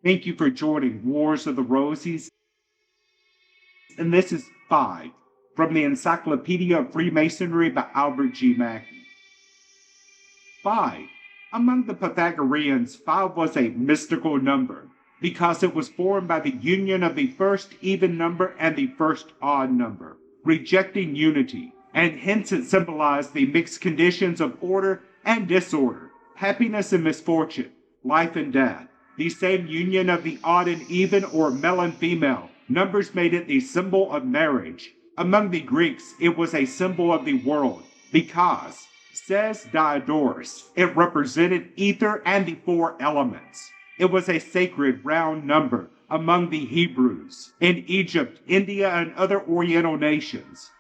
Thank you for joining Wars of the Rosies. And this is 5 from the Encyclopedia of Freemasonry by Albert G. Mackey. 5. Among the Pythagoreans, 5 was a mystical number because it was formed by the union of the first even number and the first odd number, rejecting unity, and hence it symbolized the mixed conditions of order and disorder, happiness and misfortune, life and death. The same union of the odd and even, or male and female, numbers made it the symbol of marriage. Among the Greeks, it was a symbol of the world, because, says Diodorus, it represented ether and the 4 elements. It was a sacred round number among the Hebrews, in Egypt, India, and other Oriental nations.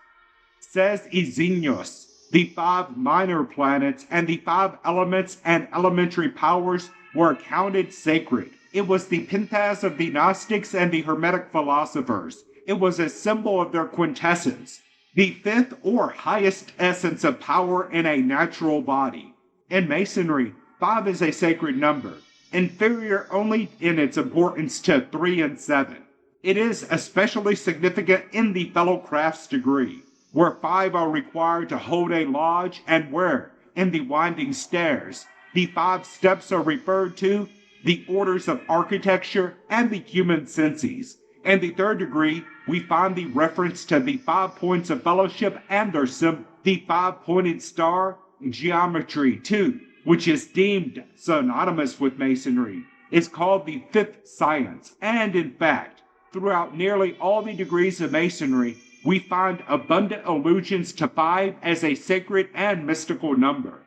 Says Xenius, the 5 minor planets and the 5 elements and elementary powers were accounted sacred. It was the pentas of the Gnostics and the Hermetic philosophers. It was a symbol of their quintessence, the 5th or highest essence of power in a natural body. In Masonry, 5 is a sacred number, inferior only in its importance to 3 and 7. It is especially significant in the fellow crafts degree, where 5 are required to hold a lodge and where, in the winding stairs, the 5 steps are referred to, the orders of architecture and the human senses. In the 3rd degree, we find the reference to the 5 points of fellowship and their symbol, the 5-pointed star. Geometry, too, which is deemed synonymous with Masonry, is called the 5th science, and in fact, throughout nearly all the degrees of Masonry, we find abundant allusions to 5 as a sacred and mystical number.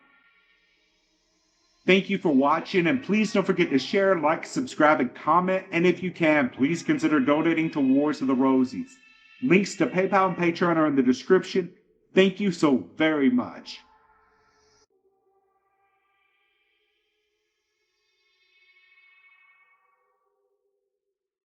Thank you for watching, and please don't forget to share, like, subscribe, and comment, and if you can, please consider donating to Wars of the Rosies. Links to PayPal and Patreon are in the description. Thank you so very much.